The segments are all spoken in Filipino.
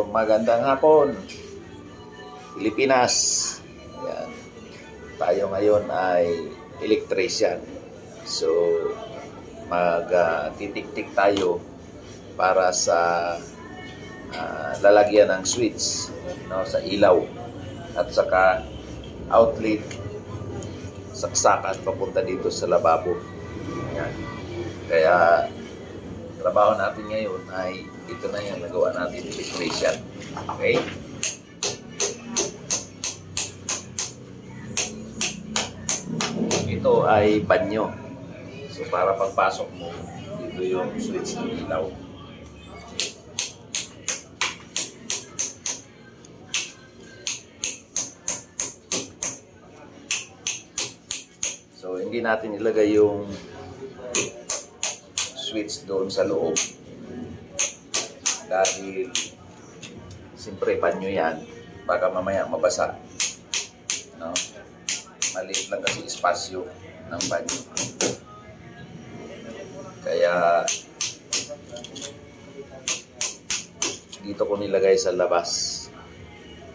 Magandang hapon, Pilipinas. Yan. Tayo ngayon ay electrician. So, titik-tik tayo para sa lalagyan ng switch, no, sa ilaw at saka outlet, saksakan papunta dito sa lababo. Yan. Kaya trabaho natin ngayon ay ito na yung nagawa natin, electrician. Okay? Ito ay banyo. So para pagpasok mo, dito yung switch ng ilaw. So hindi natin ilagay yung switch doon sa loob dahil siyempre panyo yan, baka mamaya mabasa, no? Maliit lang kasi espasyo ng panyo, kaya dito ko nilagay sa labas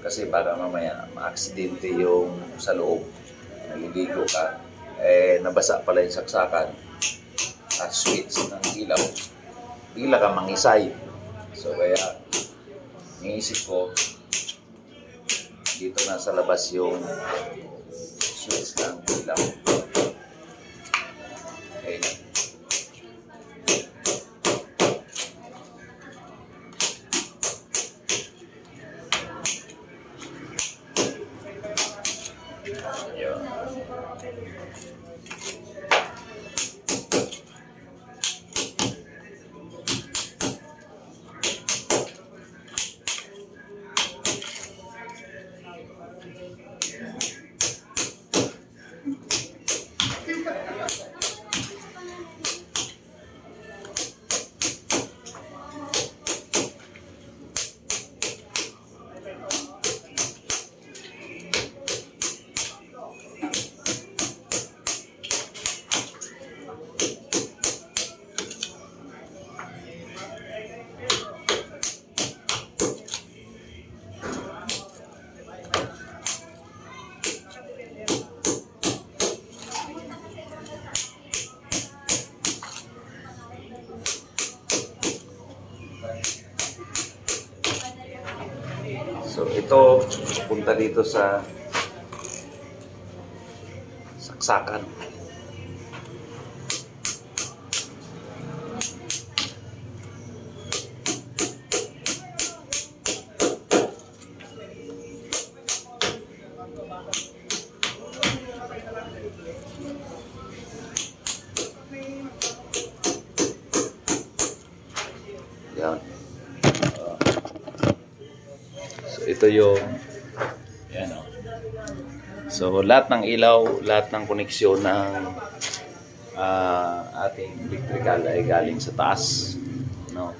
kasi baka mamaya ma-aksidente yung sa loob, naliligo ka, nabasa pala yung saksakan at switch ng ilaw, bigla ka mangisay. So kaya niisip ko dito na sa labas yung switch ng ilaw. Okay. Ayan. So ito, punta dito sa saksakan. Yan. Ito yung yan, oh. So lahat ng ilaw, lahat ng koneksyon ng ating electrical ay galing sa taas, no?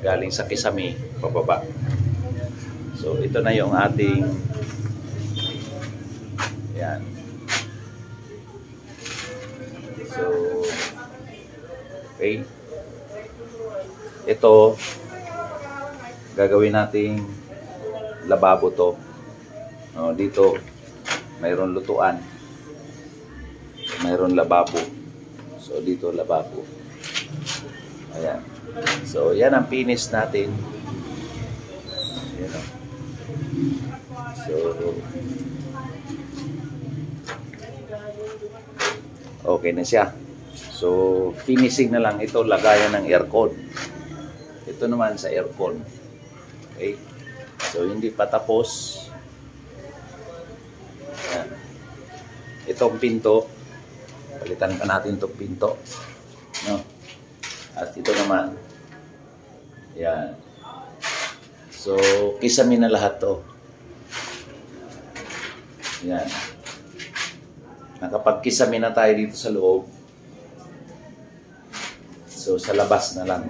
Galing sa kisame pababa. So ito na yung ating yan. So okay, ito gagawin nating lababo to. No, dito mayroon lutuan, mayroon lababo. So dito lababo. Ayan. So yan ang finish natin. Ayan, o. So okay na siya. So finishing na lang ito, lagayan ng aircon. Ito naman sa aircon. Okay. So, hindi pa tapos. Ayan. Itong pinto, palitan pa natin itong pinto, no? At ito naman, yan. So, kisame na lahat to. Yan. Nakapagkisame na tayo dito sa loob. So, sa labas na lang.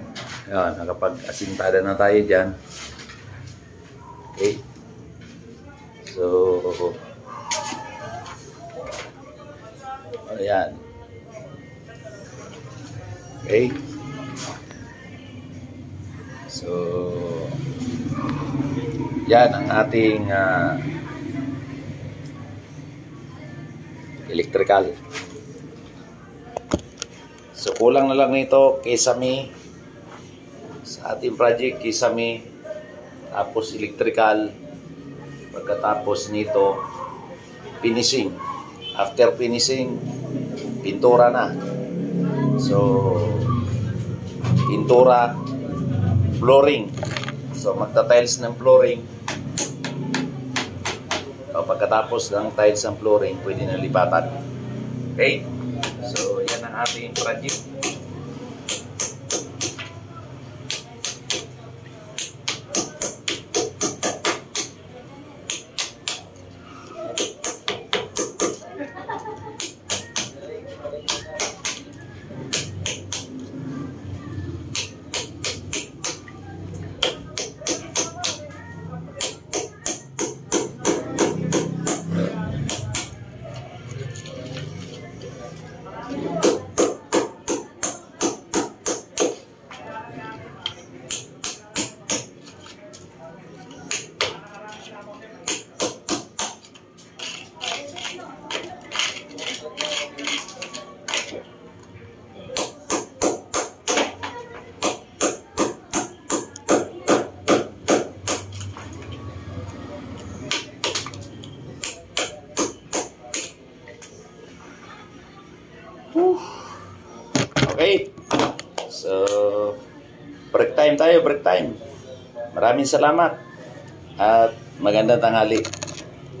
Yan, nakapag-asintada na tayo dyan. Okay. So, ayan. Okay. So, Yan ang ating electrical. So kulang na lang nito kisame sa ating project, kisame, tapos electrical, pagkatapos nito finishing. After finishing, pintura na. So pintura, flooring. So magta-tiles ng flooring. O, pagkatapos ng tiles ng flooring, pwede na lipatan. Okay? So yan ang ating project. Okay. So, break time tayo, break time. Maraming salamat at magandang tanghali.